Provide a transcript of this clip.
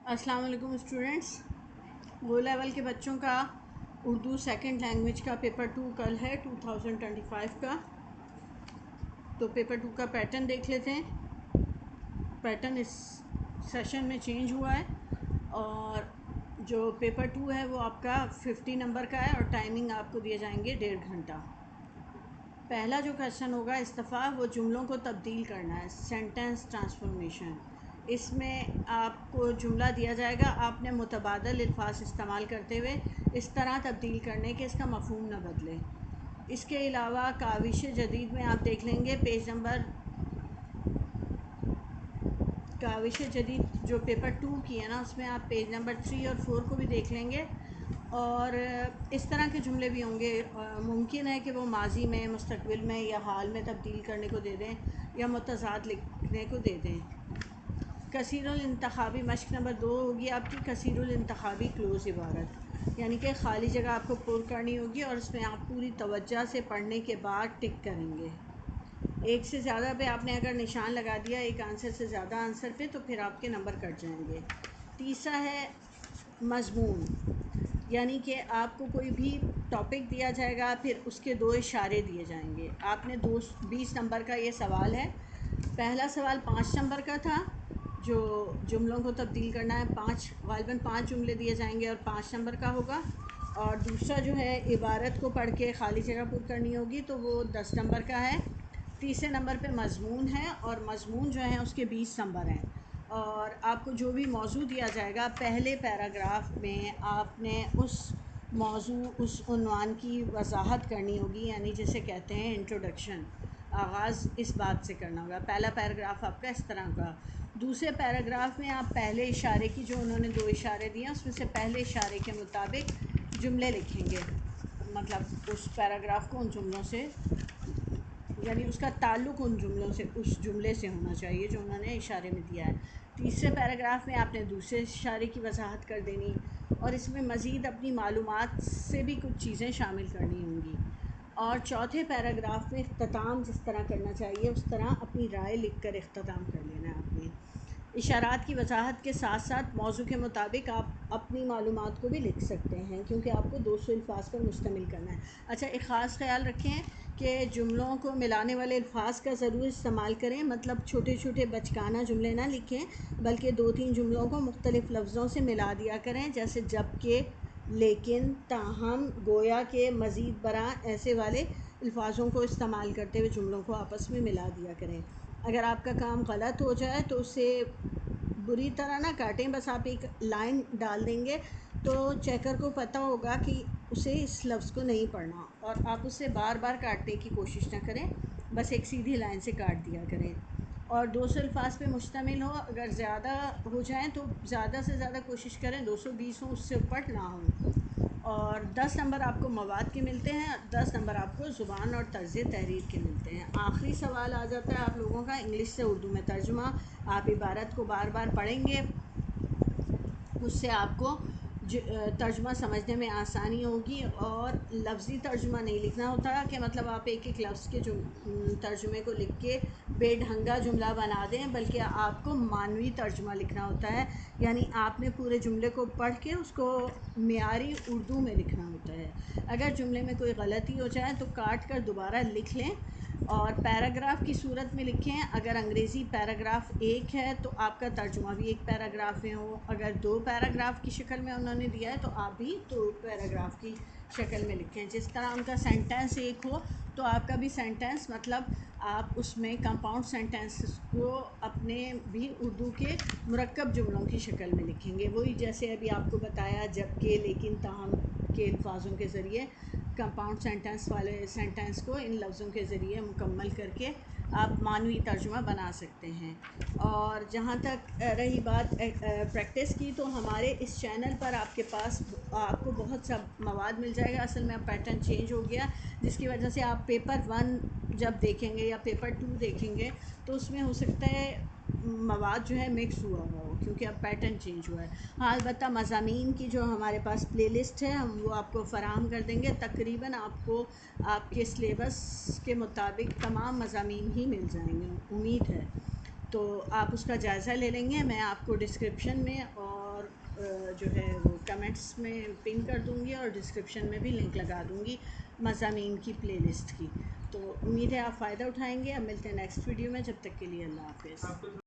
السلام علیکم اسٹوڈنٹس، وہ لیول کے بچوں کا اردو سیکنڈ لینگویج کا پیپر 2 کل ہے 2025 کا. تو پیپر 2 کا پیٹرن دیکھ لیتے ہیں. پیٹرن اس سیشن میں چینج ہوا ہے اور جو پیپر 2 ہے وہ آپ کا 50 نمبر کا ہے اور ٹائمنگ آپ کو دیے جائیں گے 1.5 گھنٹہ. پہلا جو کویشچن ہوگا استفاع، وہ جملوں کو تبدیل کرنا ہے، سینٹنس ٹرانسفارمیشن. اس میں آپ کو جملہ دیا جائے گا، آپ نے متبادل الفاظ استعمال کرتے ہوئے اس طرح تبدیل کرنے کہ اس کا مفہوم نہ بدلے. اس کے علاوہ کاوش جدید میں آپ دیکھ لیں گے پیج نمبر کاوش جدید جو پیپر 2 کی ہے نا، اس میں آپ پیج نمبر 3 اور 4 کو بھی دیکھ لیں گے. اور اس طرح کے جملے بھی ہوں گے. ممکن ہے کہ وہ ماضی میں، مستقبل میں یا حال میں تبدیل کرنے کو دے دیں یا متضاد لکھنے کو دے دیں. کثیر الانتخابی مشق نمبر 2 ہوگی آپ کی کثیر الانتخابی کلوز عبارت، یعنی کہ خالی جگہ آپ کو پر کرنی ہوگی اور اس میں آپ پوری توجہ سے پڑھنے کے بعد ٹک کریں گے. ایک سے زیادہ پہ آپ نے اگر نشان لگا دیا، ایک آنسر سے زیادہ آنسر پہ، تو پھر آپ کے نمبر کٹ جائیں گے. تیسرا ہے مضمون، یعنی کہ آپ کو کوئی بھی ٹاپک دیا جائے گا، پھر اس کے 2 اشارے دیے جائیں گے. آپ نے 20 نمبر کا یہ سوال ہے. پہلا سوال 5 نمبر کا تھا، جو جملوں کو تبدیل کرنا ہے. غالباً 5 جملے دیے جائیں گے اور 5 نمبر کا ہوگا. اور دوسرا جو ہے عبارت کو پڑھ کے خالی جگہ پر کرنی ہوگی، تو وہ 10 نمبر کا ہے. تیسرے نمبر پہ مضمون ہے اور مضمون جو ہیں اس کے 20 نمبر ہیں. اور آپ کو جو بھی موضوع دیا جائے گا، پہلے پیراگراف میں آپ نے اس موضوع، اس عنوان کی وضاحت کرنی ہوگی، یعنی جسے کہتے ہیں انٹروڈکشن. آغاز اس بات سے کرنا ہوگا. پہلا پیراگراف آپ کا اس طرح کا. دوسرے پیراگراف میں آپ پہلے اشارے کی، جو انہوں نے 2 اشارے دیے ہیں، اس میں سے پہلے اشارے کے مطابق جملے لکھیں گے. مطلب اس پیراگراف کو ان جملوں سے، یعنی اس کا تعلق ان جملوں سے، اس جملے سے ہونا چاہیے جو انہوں نے اشارے میں دیا ہے. تیسرے پیراگراف میں آپ نے دوسرے اشارے کی وضاحت کر دینی اور اس میں مزید اپنی معلومات سے بھی کچھ چیزیں شامل کرنی ہوں گی. اور چوتھے پیراگراف میں اختتام جس طرح کرنا چاہیے اس طرح اپنی رائے لکھ کر اختتام کر لینا ہے آپ نے. اشارات کی وضاحت کے ساتھ ساتھ موضوع کے مطابق آپ اپنی معلومات کو بھی لکھ سکتے ہیں، کیونکہ آپ کو 200 الفاظ پر مشتمل کرنا ہے. اچھا، ایک خاص خیال رکھیں کہ جملوں کو ملانے والے الفاظ کا ضرور استعمال کریں. مطلب چھوٹے چھوٹے بچکانہ جملے نہ لکھیں، بلکہ 2-3 جملوں کو مختلف لفظوں سے ملا دیا کریں، جیسے جبکہ، لیکن، تاہم، گویا کہ، مزید برآں. ایسے والے الفاظوں کو استعمال کرتے ہوئے جملوں کو آپس میں ملا دیا کریں. اگر آپ کا کام غلط ہو جائے تو اسے بری طرح نہ کاٹیں، بس آپ ایک لائن ڈال دیں گے تو چیکر کو پتہ ہوگا کہ اسے اس لفظ کو نہیں پڑھنا، اور آپ اسے بار بار کاٹنے کی کوشش نہ کریں، بس ایک سیدھی لائن سے کاٹ دیا کریں. اور 200 الفاظ پہ مشتمل ہو. اگر زیادہ ہو جائیں تو زیادہ سے زیادہ کوشش کریں 220 ہوں، اس سے اوپر نہ ہوں. اور 10 نمبر آپ کو مواد کے ملتے ہیں، 10 نمبر آپ کو زبان اور طرز تحریر کے ملتے ہیں. آخری سوال آ جاتا ہے آپ لوگوں کا انگلش سے اردو میں ترجمہ. آپ عبارت کو بار بار پڑھیں گے، اس سے آپ کو ترجمہ سمجھنے میں آسانی ہوگی. اور لفظی ترجمہ نہیں لکھنا ہوتا کہ مطلب آپ ایک ایک لفظ کے ترجمے کو لکھ کے بے ڈھنگا جملہ بنا دیں، بلکہ آپ کو معنوی ترجمہ لکھنا ہوتا ہے. یعنی آپ نے پورے جملے کو پڑھ کے اس کو معیاری اردو میں لکھنا ہوتا ہے. اگر جملے میں کوئی غلطی ہو جائے تو کاٹ کر دوبارہ لکھ لیں اور پیراگراف کی صورت میں لکھیں. اگر انگریزی پیراگراف 1 ہے تو آپ کا ترجمہ بھی 1 پیراگراف میں ہو. اگر 2 پیراگراف کی شکل میں انہوں نے دیا ہے تو آپ بھی 2 پیراگراف کی شکل میں لکھیں. جس طرح ان کا سینٹنس 1 ہو تو آپ کا بھی سینٹنس، مطلب آپ اس میں کمپاؤنڈ سینٹنس کو اپنے بھی اردو کے مرکب جملوں کی شکل میں لکھیں گے. وہی جیسے ابھی آپ کو بتایا، جبکہ، لیکن، تاہم کے الفاظوں کے ذریعے کمپاؤنڈ سینٹنس والے سینٹنس کو ان لفظوں کے ذریعے مکمل کر کے آپ معنوی ترجمہ بنا سکتے ہیں. اور جہاں تک رہی بات پریکٹس کی، تو ہمارے اس چینل پر آپ کے پاس آپ کو بہت سا مواد مل جائے گا. اصل میں اب پیٹرن چینج ہو گیا، جس کی وجہ سے آپ پیپر 1 جب دیکھیں گے یا پیپر 2 دیکھیں گے تو اس میں ہو سکتا ہے مواد جو ہے مکس ہوا ہو، کیونکہ اب پیٹرن چینج ہوا ہے. ہاں، البتہ مضامین کی جو ہمارے پاس پلے لسٹ ہے ہم وہ آپ کو فراہم کر دیں گے. تقریباً آپ کو آپ کے سلیبس کے مطابق تمام مضامین ہی مل جائیں گے، امید ہے. تو آپ اس کا جائزہ لے لیں گے. میں آپ کو ڈسکرپشن میں اور جو ہے وہ کمنٹس میں پن کر دوں گی اور ڈسکرپشن میں بھی لنک لگا دوں گی مضامین کی پلے لسٹ کی. تو امید ہے آپ فائدہ اٹھائیں گے. اب ملتے ہیں نیکسٹ ویڈیو میں. جب تک کے لیے اللہ حافظ.